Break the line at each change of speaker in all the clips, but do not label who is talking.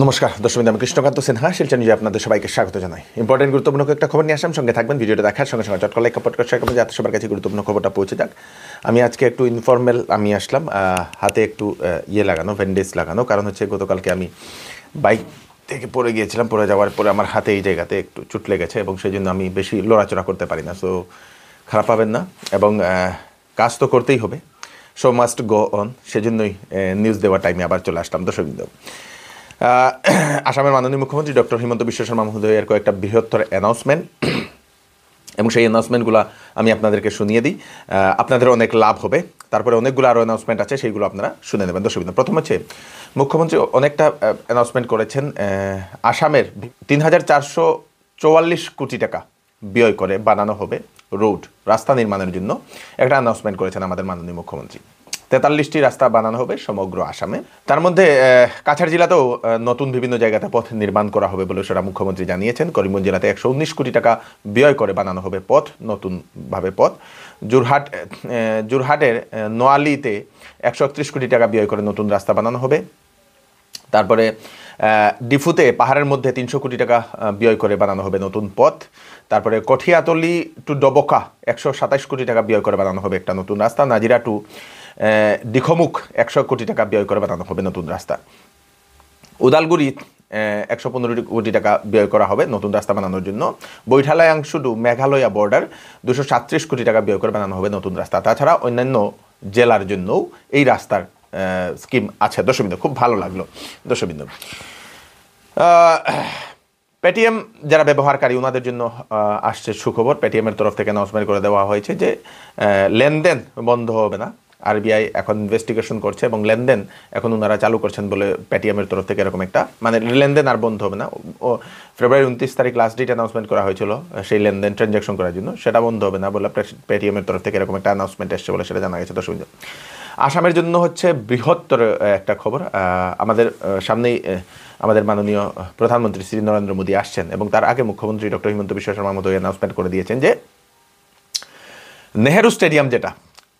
নমস্কার দর্শক, আমি কৃষ্ণকান্ত সিনহা শিলচর নিউজে আপনাদের সবাইকে স্বাগত জানাই। ইম্পর্টেন্ট গুরুত্বপূর্ণ একটা খবর নিয়ে আসলাম, সঙ্গে থাকবেন। ভিডিওটা দেখার সঙ্গে সঙ্গে চটকল লাইক পডকাস্ট শেয়ার করবেন যাতে সবার কাছে গুরুত্বপূর্ণ খবরটা পৌঁছে যাক। আমি আজকে একটু ইনফর্মাল আমি আসলাম, হাতে একটু লাগানো, ব্যান্ডেজ লাগানো। কারণ হচ্ছে গতকালকে আমি বাইক থেকে পড়ে গিয়েছিলাম, পড়ে যাওয়ার পরে আমার হাতে এই জায়গাতে একটু চোট লেগেছে এবং সেই জন্য আমি বেশি লড়াচড়া করতে পারি না। সো খারাপ পাবেন না, এবং কাজ তো করতেই হবে, শো মাস্ট গো অন। সেজন্যই নিউজ দেওয়ার টাইমে আবার চলে আসলাম। দর্শকবৃন্দ, আসামের মাননীয় মুখ্যমন্ত্রী ডক্টর হিমন্ত বিশ্ব শর্মা মহোদয়ের কয়েকটা বৃহত্তর অ্যানাউন্সমেন্ট, এবং সেই অ্যানাউন্সমেন্টগুলো আমি আপনাদেরকে শুনিয়ে দিই, আপনাদের অনেক লাভ হবে। তারপরে অনেকগুলো আরও অ্যানাউন্সমেন্ট আছে, সেইগুলো আপনারা শুনে নেবেন। দর্শকবৃন্দ, প্রথম হচ্ছে মুখ্যমন্ত্রী অনেকটা অ্যানাউন্সমেন্ট করেছেন। আসামের ৩,৪৪৪ কোটি টাকা ব্যয় করে বানানো হবে রোড, রাস্তা নির্মাণের জন্য একটা অ্যানাউন্সমেন্ট করেছেন আমাদের মাননীয় মুখ্যমন্ত্রী। ৪৩টি রাস্তা বানানো হবে সমগ্র আসামে। তার মধ্যে কাছাড় জেলাতেও নতুন বিভিন্ন জায়গাতে পথ নির্মাণ করা হবে বলে সেটা মুখ্যমন্ত্রী জানিয়েছেন। করিমগঞ্জ জেলাতে ১১৯ কোটি টাকা ব্যয় করে বানানো হবে পথ, নতুনভাবে পথ। জোরহাটের নোয়ালিতে ১৩১ কোটি টাকা ব্যয় করে নতুন রাস্তা বানানো হবে। তারপরে ডিফুতে পাহাড়ের মধ্যে ৩০০ কোটি টাকা ব্যয় করে বানানো হবে নতুন পথ। তারপরে কঠিয়াতলি টু ডবকা ১২৭ কোটি টাকা ব্যয় করে বানানো হবে একটা নতুন রাস্তা। নাজিরা টু দিখমুখ ১০০ কোটি টাকা ব্যয় করে বানানো হবে নতুন রাস্তা। উদালগুড়ি ১১৫ কোটি টাকা ব্যয় করা হবে নতুন রাস্তা বানানোর জন্য। বৈঠালায়াংশু টু মেঘালয়া বর্ডার ২৩৭ কোটি টাকা ব্যয় করে বানানো হবে নতুন রাস্তা। তাছাড়া অন্যান্য জেলার জন্যও এই রাস্তার স্কিম আছে। দর্শকবৃন্দ, খুব ভালো লাগলো। দর্শকবৃন্দ, পেটিএম যারা ব্যবহারকারী ওনাদের জন্য আসছে সুখবর। পেটিএমের তরফ থেকে অ্যানাউন্সমেন্ট করে দেওয়া হয়েছে যে লেনদেন বন্ধ হবে না। আরবিআই এখন ইনভেস্টিগেশন করছে এবং লেনদেন এখন ওনারা চালু করছেন বলে পেটিএমের তরফ থেকে এরকম একটা, মানে লেনদেন আর বন্ধ হবে না। ফেব্রুয়ারি 29 তারিখ লাস্ট ডেট অ্যানাউন্সমেন্ট করা হয়েছিল সেই লেনদেন ট্রানজ্যাকশন করার জন্য, সেটা বন্ধ হবে না বলে পেটিএমের তরফ থেকে এরকম একটা অ্যানাউন্সমেন্ট এসছে বলে সেটা জানা গেছে। দর্শক, আসামের জন্য হচ্ছে বৃহত্তর একটা খবর। আমাদের সামনেই আমাদের মাননীয় প্রধানমন্ত্রী শ্রী নরেন্দ্র মোদী আসছেন, এবং তার আগে মুখ্যমন্ত্রী ডক্টর হিমন্ত বিশ্ব শর্মা মহোদয় অ্যানাউন্সমেন্ট করে দিয়েছেন যে নেহেরু স্টেডিয়াম, যেটা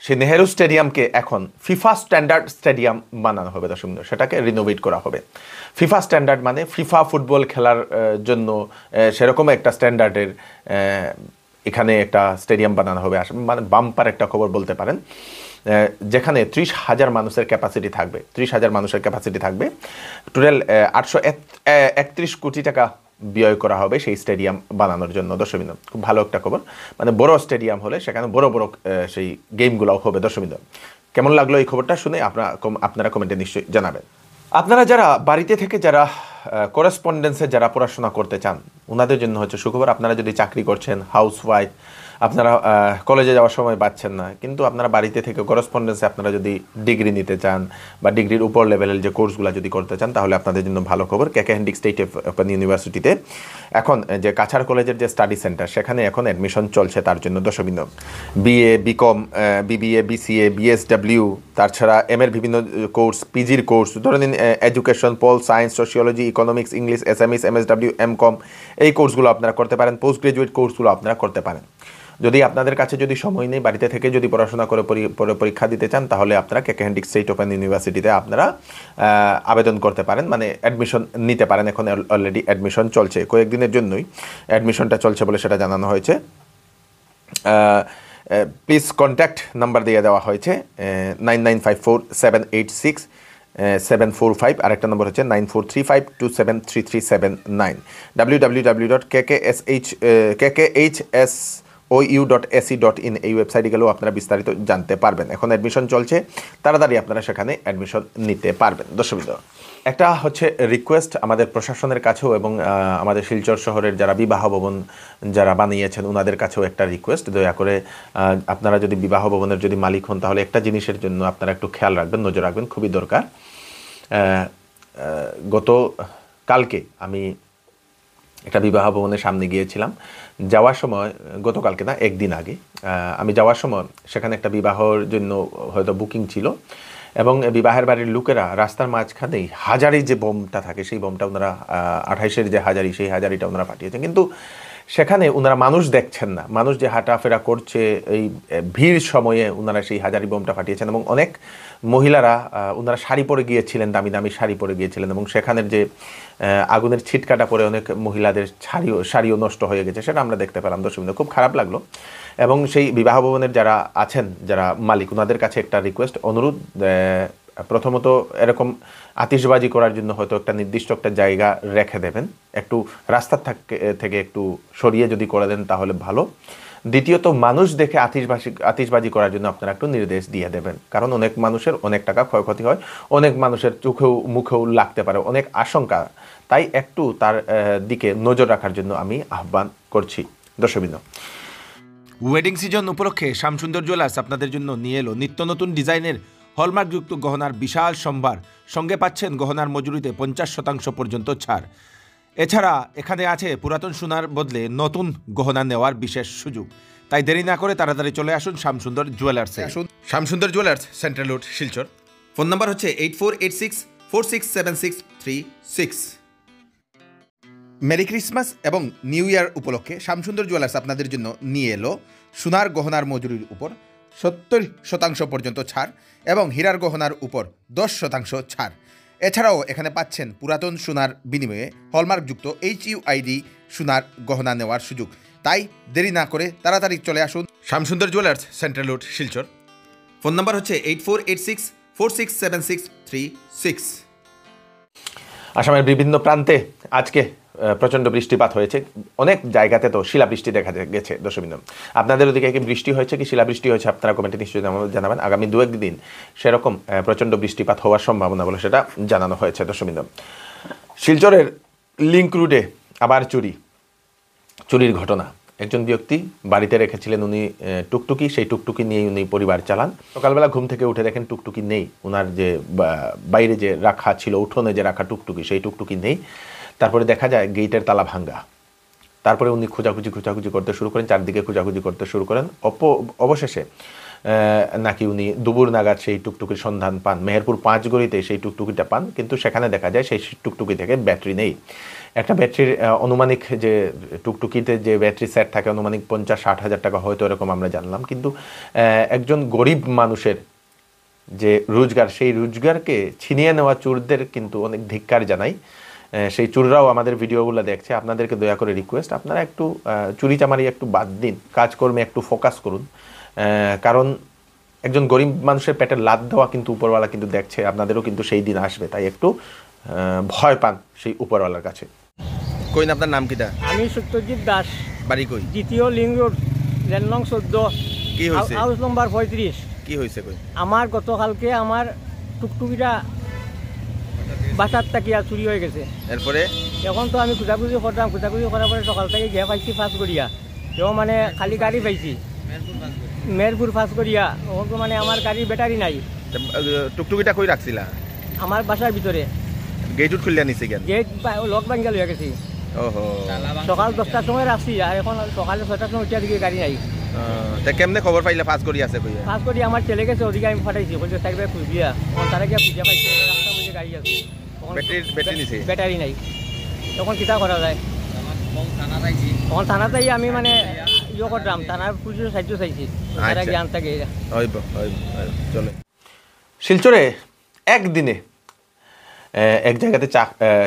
সেই নেহেরু স্টেডিয়ামকে এখন ফিফা স্ট্যান্ডার্ড স্টেডিয়াম বানানো হবে। দর্শক, সেটাকে রিনোভেট করা হবে। ফিফা স্ট্যান্ডার্ড মানে ফিফা ফুটবল খেলার জন্য সেরকম একটা স্ট্যান্ডার্ডের এখানে একটা স্টেডিয়াম বানানো হবে। মানে বাম্পার একটা খবর বলতে পারেন, যেখানে ৩০,০০০ মানুষের ক্যাপাসিটি থাকবে। ৩০,০০০ মানুষের ক্যাপাসিটি থাকবে। টোটাল ৮৩১ কোটি টাকা ব্যয় করা হবে সেই স্টেডিয়াম বানানোর জন্য। দর্শকবৃন্দ, খুব ভালো একটা খবর। মানে বড় স্টেডিয়াম হলে সেখানে বড় বড় সেই গেমগুলোও হবে। দর্শকবৃন্দ, কেমন লাগলো এই খবরটা শুনে আপনারা কমেন্টে নিশ্চয়ই জানাবেন। আপনারা যারা বাড়িতে থেকে যারা করেসপন্ডেন্সে যারা পড়াশোনা করতে চান ওনাদের জন্য হচ্ছে সুখবর। আপনারা যদি চাকরি করছেন, হাউসওয়াইফ, আপনারা কলেজে যাওয়ার সময় পাচ্ছেন না, কিন্তু আপনারা বাড়িতে থেকে করেসপন্ডেন্সে আপনারা যদি ডিগ্রি নিতে চান বা ডিগ্রির উপর লেভেলের যে কোর্সগুলো যদি করতে চান, তাহলে আপনাদের জন্য ভালো খবর। কেকে হেন্ডিক স্টেট ওপেন ইউনিভার্সিটিতে এখন যে কাছাড় কলেজের যে স্টাডি সেন্টার, সেখানে এখন অ্যাডমিশন চলছে তার জন্য। দর্শকবৃন্দ, বিএ, বিকম, বিবিএ, বিসিএ, বিএসডব্লিউ, তাছাড়া এর বিভিন্ন কোর্স, পিজির কোর্স, ধরে নিন education, pol science, sociology, economics, English, SMS, MSW, MCom, এই কোর্সগুলো আপনারা করতে পারেন। পোস্ট গ্রাজুয়েট কোর্সগুলো আপনারা করতে পারেন। যদি আপনাদের কাছে যদি সময় নেই, বাড়িতে থেকে যদি পড়াশোনা করে পরীক্ষা দিতে চান, তাহলে আপনারা কেকে হেন্ডিক স্টেট ওপেন ইউনিভার্সিটিতে আপনারা আবেদন করতে পারেন, মানে অ্যাডমিশন নিতে পারেন। এখন অলরেডি অ্যাডমিশন চলছে, কয়েকদিনের জন্যই অ্যাডমিশনটা চলছে বলে সেটা জানানো হয়েছে। প্লিজ কন্ট্যাক্ট নাম্বার দিয়ে দেওয়া হয়েছে 9954786745, আরেকটা নম্বর হচ্ছে 9435273379, www.kkhsou.ac.in এই ওয়েবসাইটে গেলেও আপনারা বিস্তারিত জানতে পারবেন। এখন অ্যাডমিশন চলছে, তাড়াতাড়ি আপনারা সেখানে অ্যাডমিশন নিতে পারবেন। দর্শকবৃন্দ, একটা হচ্ছে রিকোয়েস্ট আমাদের প্রশাসনের কাছেও এবং আমাদের শিলচর শহরের যারা বিবাহ ভবন যারা বানিয়েছেন ওনাদের কাছেও একটা রিকোয়েস্ট, দয়া করে আপনারা যদি বিবাহ ভবনের যদি মালিক হন, তাহলে একটা জিনিসের জন্য আপনারা একটু খেয়াল রাখবেন, নজর রাখবেন, খুবই দরকার। গত কালকে আমি একটা বিবাহ ভবনের সামনে গিয়েছিলাম। যাওয়ার সময়, গতকালকে না, একদিন আগে আমি যাওয়ার সময় সেখানে একটা বিবাহর জন্য হয়তো বুকিং ছিল, এবং বিবাহের বাড়ির লোকেরা রাস্তার মাঝখানেই হাজারি যে বোমটা থাকে সেই বোমটা ওনারা ২৮-এর যে হাজারি, সেই হাজারিটা ওনারা পাঠিয়েছেন। কিন্তু সেখানে ওনারা মানুষ দেখছেন না, মানুষ যে হাঁটাফেরা করছে এই ভিড় সময়ে ওনারা সেই হাজারি বোমটা ফাটিয়েছেন এবং অনেক মহিলারা ওনারা শাড়ি পরে গিয়েছিলেন, দামি দামি শাড়ি পরে গিয়েছিলেন এবং সেখানের যে আগুনের ছিটকাটা পরে অনেক মহিলাদের শাড়িও নষ্ট হয়ে গেছে, সেটা আমরা দেখতে পেলাম। দর্শক খুব খারাপ লাগলো। এবং সেই বিবাহ ভবনের যারা আছেন, যারা মালিক, ওনাদের কাছে একটা রিকোয়েস্ট, অনুরোধ, প্রথমত এরকম আতিশবাজি করার জন্য হয়তো একটা নির্দিষ্ট একটা জায়গা রেখে দেবেন, একটু রাস্তার থেকে একটু সরিয়ে যদি করে দেন তাহলে ভালো। দ্বিতীয়ত মানুষ দেখে আতিশবাজি করার জন্য আপনারা একটু নির্দেশ দিয়ে দেবেন, কারণ অনেক মানুষের অনেক টাকা ক্ষয়ক্ষতি হয়, অনেক মানুষের চোখেও মুখেও লাগতে পারে, অনেক আশঙ্কা, তাই একটু তার দিকে নজর রাখার জন্য আমি আহ্বান করছি। দর্শকবৃন্দ, ওয়েডিং সিজন উপলক্ষে শ্যামসুন্দর জুয়েলার্স আপনাদের জন্য নিয়ে এলো নিত্য নতুন ডিজাইনের হলমার্কযুক্ত গহনার বিশাল সম্ভার। সঙ্গে পাচ্ছেন গহনার মজুরিতে 50% পর্যন্ত ছাড়। এছাড়া এখানে আছে পুরাতন সোনার বদলে নতুন গহনা নেওয়ার বিশেষ সুযোগ। তাই দেরি না করে তাড়াতাড়ি চলে আসুন শ্যামসুন্দর জুয়েলার্সে। Shyamsundar jewellers, central road, Silchar. Phone number হচ্ছে 8486467636। মেরি ক্রিসমাস এবং নিউ ইয়ার উপলক্ষে শ্যামসুন্দর জুয়েলার্স আপনাদের জন্য নিয়ে এলো সোনার গহনার মজুরির উপর 70% পর্যন্ত ছাড় এবং হীরার গহনার উপর 10% ছাড়। এছাড়াও এখানে পাচ্ছেন পুরাতন সোনার বিনিময়ে হলমার্কযুক্ত HUID সোনার গহনা নেওয়ার সুযোগ। তাই দেরি না করে তাড়াতাড়ি চলে আসুন Shyamsundar jewellers, central road, Silchar. Phone number হচ্ছে 8486467636। আসামের বিভিন্ন প্রান্তে আজকে প্রচণ্ড বৃষ্টিপাত হয়েছে, অনেক জায়গাতে তো শিলাবৃষ্টি দেখা গেছে। দর্শকবৃন্দ, আপনাদের ওদিকে কি বৃষ্টি হয়েছে, কি শিলাবৃষ্টি হয়েছে, আপনারা কমেন্টে নিশ্চয়ই জানাবেন। আগামী 2-1 দিন সেরকম প্রচণ্ড বৃষ্টিপাত হওয়ার সম্ভাবনা বলে সেটা জানানো হয়েছে। দর্শকবৃন্দ, শিলচরের লিঙ্ক রোডে আবার চুরির ঘটনা। একজন ব্যক্তি বাড়িতে রেখেছিলেন উনি টুকটুকি, সেই টুকটুকি নিয়ে উনি পরিবার চালান। সকালবেলা ঘুম থেকে উঠে দেখেন টুকটুকি নেই, ওনার যে বাইরে যে রাখা ছিল, উঠোনে যে রাখা টুকটুকি, সেই টুকটুকি নেই। তারপরে দেখা যায় গেটের তালা ভাঙ্গা। তারপরে উনি খোঁজাখুঁজি করতে শুরু করেন, চারদিকে খোঁজাখুঁজি করতে শুরু করেন। অবশেষে নাকি উনি দুপুর নাগাদ সেই টুকটুকির সন্ধান পান। মেহেরপুর 5 গলিতে সেই টুকটুকিটা পান, কিন্তু সেখানে দেখা যায় সেই টুকটুকি থেকে ব্যাটারি নেই। একটা ব্যাটারির আনুমানিক যে টুকটুকিতে যে ব্যাটারি সেট থাকে আনুমানিক 50-60 হাজার টাকা হয়তো, এরকম আমরা জানলাম। কিন্তু একজন গরিব মানুষের যে রোজগার, সেই রোজগারকে ছিনিয়ে নেওয়া চোরদের কিন্তু অনেক ধিক্কার জানাই। সেই চোররাও আমাদের ভিডিওগুলো দেখছে। আপনাদেরকে দয়া করে রিকোয়েস্ট, আপনারা একটু চুরিচামারি একটু বাদ দিন, কাজকর্মে একটু ফোকাস করুন। কারণ একজন গরিব মানুষের পেটে লাত দেওয়া কিন্তু উপরওয়ালা কিন্তু দেখছে, আপনাদেরও কিন্তু সেই দিন আসবে। তাই একটু ভয় পান সেই উপরওয়ালার কাছে। কই না, আপনার নাম কিটা?
আমি সত্যজিৎ দাস,
বাড়ি কই?
দ্বিতীয় লিঙ্ক রোড, ল্যান্ডমার্ক 14,
কি হয়েছে?
হাউস নম্বর 35।
কি হয়েছে কই?
আমার গতকালকে আমার টুকটুকিটা বাসার তাকিয়া চুরি হয়ে গেছে।
এরপরে
এখন তো আমি খোঁজাখুঁজি করতাম, খোঁজাখুঁজি করার পরে সকাল থেকে গিয়ে পাইছি ফাঁস করিয়া, তেও মানে খালি গাড়ি পাইছি মেহেরপুর ফাঁস করিয়া। ওখান তো মানে আমার গাড়ির ব্যাটারি নাই।
টুকটুকিটা কই রাখছিলা?
আমার বাসার ভিতরে।
গেট খুললে নিছে কেন?
গেট লক ভাঙ্গা লইয়া গেছি।
ওহো,
সকাল 10টার সময় রাখছি, আর এখন সকালে 6টার সময় উঠিয়া দিকে গাড়ি নাই।
তা কেমনে খবর পাইলে ফাঁস করি আছে কইয়া?
ফাঁস করি আমার ছেলে গেছে, ওদিকে আমি ফাটাইছি, বলছে সাইড খুঁজিয়া, তারা গিয়া খুঁজিয়া পাইছে রাস্তার মধ্যে গাড়ি আছে,
ব্যাটারি নিছে,
ব্যাটারি নাই। তখন কিতা করা যায়? তখন থানাতেই আমি মানে ইয়ে করতাম, থানার পুলিশের সাহায্য চাইছি, তারা জ্ঞান থাকে।
চলে শিলচরে একদিনে এক জায়গাতে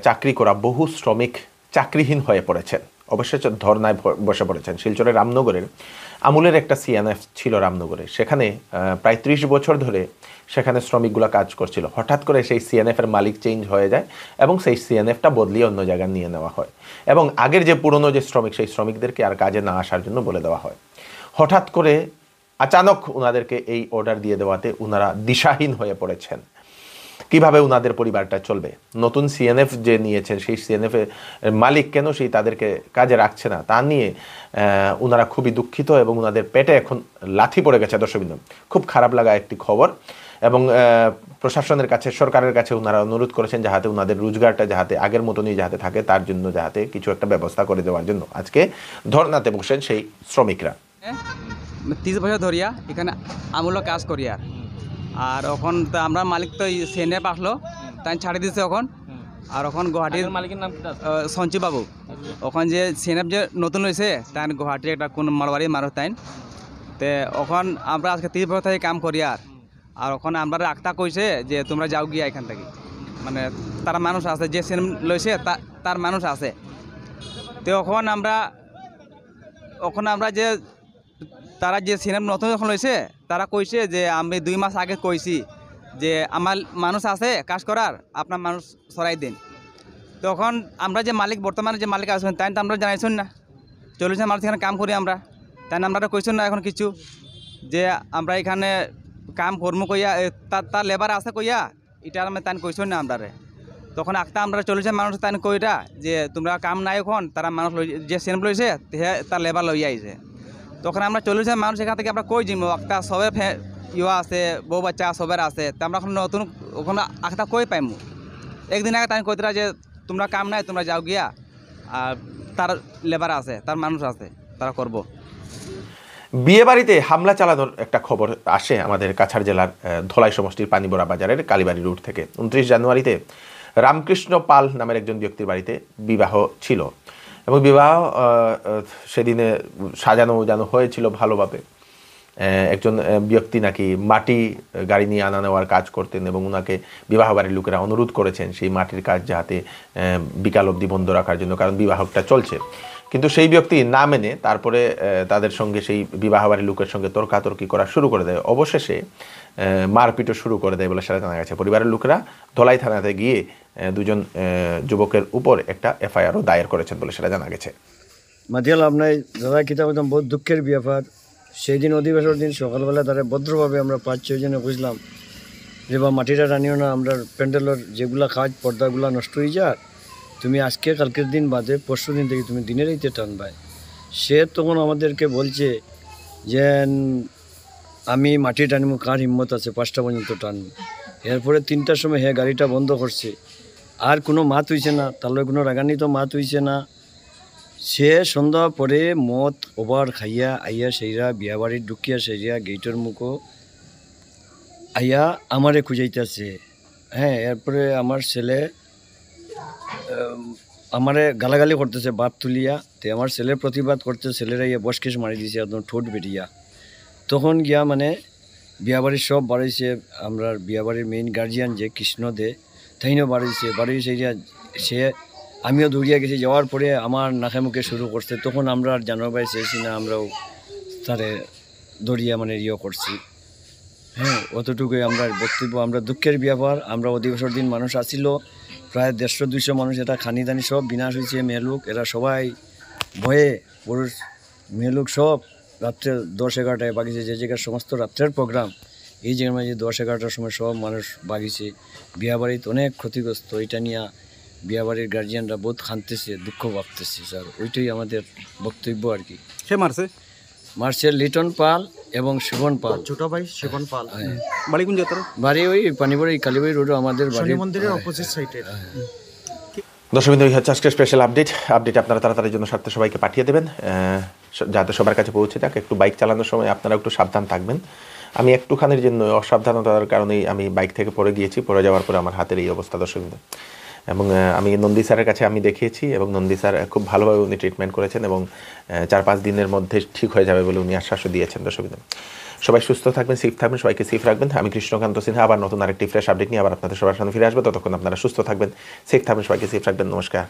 চাকরি করা বহু শ্রমিক চাকরিহীন হয়ে পড়েছেন, অবশ্যই ধর্নায় বসে পড়েছেন। শিলচরের রামনগরের আমুলের একটা সিএনএফ ছিল রামনগরে, সেখানে প্রায় 30 বছর ধরে সেখানে শ্রমিকগুলো কাজ করছিল। হঠাৎ করে সেই সিএনএফের মালিক চেঞ্জ হয়ে যায় এবং সেই সিএনএফটা বদলিয়ে অন্য জায়গায় নিয়ে নেওয়া হয় এবং আগের যে পুরনো যে শ্রমিক, সেই শ্রমিকদেরকে আর কাজে না আসার জন্য বলে দেওয়া হয়। হঠাৎ করে আচানক ওনাদেরকে এই অর্ডার দিয়ে দেওয়াতে ওনারা দিশাহীন হয়ে পড়েছেন। কিভাবে ওনাদের পরিবারটা চলবে? নতুন সিএনএফ যে নিয়েছেন, সেই সিএনএফের মালিক কেন সেই তাদেরকে কাজে রাখছে না, তা নিয়ে ওনারা খুবই দুঃখিত এবং ওনাদের পেটে এখন লাথি পড়ে গেছে। দর্শকবৃন্দ, খুব খারাপ লাগা একটি খবর এবং প্রশাসনের কাছে, সরকারের কাছে ওনারা অনুরোধ করেছেন যাহাতে ওনাদের রোজগারটা যাহাতে আগের মতনই যাহাতে থাকে, তার জন্য যাহাতে কিছু একটা ব্যবস্থা করে দেওয়ার জন্য আজকে ধর্নাতে বসেন সেই শ্রমিকরা।
30 বছর ধরিয়া এখানে আমূল্য কাজ করি, আর এখন তো আমরা মালিক তো সিএনএফ আসলো, তাই ছাড়ি দিচ্ছে এখন। আর এখন গুয়াহাটির
মালিকের নাম
সঞ্জীব বাবু, ওখান যে সিনেপ যে নতুন হয়েছে তাই গুয়াহাটির একটা কোন মারবাড়ি মানুষ তাই তে ওখান আমরা আজকে 30 বছর থেকে কাম করি আর ওখানে আমরা আক্তা কইছে যে তোমরা যাও গিয়া এখান থেকে মানে তারা মানুষ আছে যে সিনেম লইছে তার মানুষ আছে তো ওখানে আমরা যে তারা যে সিনেম নতুন যখন লইছে তারা কইছে যে আমি 2 মাস আগে কইছি যে আমার মানুষ আছে কাজ করার আপনার মানুষ সরাই দিন তখন আমরা যে মালিক বর্তমানে যে মালিক আছেন তাই তো আমরা জানাইছেন না 40 মানুষ এখানে কাম করি আমরা তাই আমরা কইছেন না এখন কিছু যে আমরা এখানে কাম কর্ম কইয়া তার লেবার আছে কইয়া এটা আমি তাই কইছেন না আমরা তখন আঁকতা আমরা 40 মানুষ তাই কইটা যে তোমরা কাম নাই এখন তারা মানুষ যে সিনেম লইছে তার লেবার লই আইছে তখন আমরা 40 মানুষ এখান থেকে আমরা কই যাবো একটা সবের ইয়া আছে বউ বাচ্চা সবের আছে তা আমরা এখন নতুন ওখানে একটা কই পাইমু একদিন আগে তাই কইতরা যে তোমরা কাম নাই তোমরা যাও গিয়া আর তার লেবার আছে তার মানুষ আছে তারা করব
বিয়ে বাড়িতে হামলা চালানোর একটা খবর আসে আমাদের কাছাড় জেলার ধলাই সমষ্টির পানিবড়া বাজারের কালীবাড়ি রোড থেকে 29 জানুয়ারিতে রামকৃষ্ণ পাল নামের একজন ব্যক্তির বাড়িতে বিবাহ ছিল এবং বিবাহ সেদিনে সাজানো হয়েছিল ভালোভাবে একজন ব্যক্তি নাকি মাটি গাড়ি নিয়ে আনা নেওয়ার কাজ করতেন এবং ওনাকে বিবাহ বাড়ির লোকেরা অনুরোধ করেছেন সেই মাটির কাজ যাতে বিকাল অবধি বন্ধ রাখার জন্য কারণ বিবাহটা চলছে কিন্তু সেই ব্যক্তি না মেনে তারপরে তাদের সঙ্গে সেই বিবাহ বাড়ির লোকের সঙ্গে তর্কাতর্কি করা শুরু করে দেয় অবশেষে মারপিটও শুরু করে দেয় বলে সেটা জানা গেছে পরিবারের লোকেরা ধলাই থানাতে গিয়ে দুজন যুবকের উপর একটা এফআইআরও দায়ের করেছেন বলে সেটা জানা গেছে
মাতিয়াল আপনার দাদা কিতাব বহুত দুঃখের ব্যাপার সেই দিন অধিবেশনের দিন সকালবেলা তারা ভদ্রভাবে আমরা 5-6 জনে বুঝলাম যে বা মাটিটা টানিও না আমরা প্যান্ডেলের যেগুলা কাজ পর্দাগুলা নষ্ট হয়ে যায় তুমি আজকে কালকের দিন বাদে পরশু দিন থেকে তুমি দিনের এইতে টানবাই সে তখন আমাদেরকে বলছে যে আমি মাটি টানবো কার হিম্মত আছে 5টা পর্যন্ত টানবো এরপরে 3টার সময় হ্যাঁ গাড়িটা বন্ধ করছে আর কোনো মাত হইছে না তাহলে কোনো রাগান্বিত মাত হইছে না সে সন্ধ্যা পরে মদ ওভার খাইয়া আইয়া সেইরা বিয়া বাড়ির ঢুকিয়া সেইরা গেটের মুখো আইয়া আমারে খুঁজাইতেছে হ্যাঁ এরপরে আমার ছেলে আমারে গালাগালি করতেছে বাপ তুলিয়া তে আমার ছেলের প্রতিবাদ করতে ছেলেরা ইয়ে বসকেশ মারি দিয়েছে একদম ঠোঁট বেরিয়া তখন গিয়া মানে বিয়াবাড়ির সব বাড়িছে আমরা বিয়াবাড়ির মেইন গার্জিয়ান যে কৃষ্ণ দে তাইনও বাড়িছে সে আমিও দৌড়িয়া গেছি যাওয়ার পরে আমার নাকে মুখে শুরু করছে তখন আমরা আর জানার পাই চেয়েছি না আমরাও তারে দৌড়িয়া মানে করছি হ্যাঁ অতটুকুই আমরা বক্তব্য আমরা দুঃখের ব্যাপার আমরা অধিবেশনের দিন মানুষ আসিল প্রায় 150-200 মানুষ এটা খানিদানি সব বিনাশ হয়েছে মেয়েলোক এরা সবাই ভয়ে পুরুষ মেয়েলোক সব রাত্রে 10-11টায় বাগিয়েছে যে জায়গার সমস্ত রাত্রের প্রোগ্রাম এই জায়গার মাঝে 10-11টার সময় সব মানুষ বাগিয়েছে বিয়াবাড়িতে অনেক ক্ষতিগ্রস্ত এটা নিয়ে বিয়াবাড়ির গার্জিয়ানরা বহুত খানতেছে দুঃখ ভাবতেছে স্যার ওইটাই আমাদের বক্তব্য আর কি
সে মারছে
লিটন পাল এবং শিবন পাল
ছোট ভাই শিবন পাল
বাড়ি কোন জায়গা
বাড়ি ওই পানিবাড়ি কালীবাড়ি রোডে আমাদের বাড়ি
মন্দিরের অপোজিট সাইডে
দর্শকবৃন্দ এই হচ্ছে আজকের স্পেশাল আপডেট আপনারা তাড়াতাড়ির জন্য স্বার্থে সবাইকে পাঠিয়ে দেবেন যাতে সবার কাছে পৌঁছে যাক একটু বাইক চালানোর সময় আপনারা একটু সাবধান থাকবেন আমি একটুখানির জন্য অসাবধানতার কারণেই আমি বাইক থেকে পড়ে গিয়েছি পড়ে যাওয়ার পরে আমার হাতের এই অবস্থা দর্শকবৃন্দ এবং আমি নন্দী স্যারের কাছে আমি দেখিয়েছি এবং নন্দী স্যার খুব ভালোভাবে উনি ট্রিটমেন্ট করেছেন এবং 4-5 দিনের মধ্যে ঠিক হয়ে যাবে বলে উনি আশ্বাসও দিয়েছেন দর্শকবৃন্দ সবাই সুস্থ থাকবেন সেফ থাকবেন সবাইকে সেফ রাখবেন আমি কৃষ্ণকান্ত সিনহা আবার নতুন আরেকটি ফ্রেশ আপডেট নিয়ে আবার আপনাদের সবার সামনে ফিরে আসবো ততক্ষণ আপনারা সুস্থ থাকবেন সেফ থাকবেন সবাইকে সেফ রাখবেন নমস্কার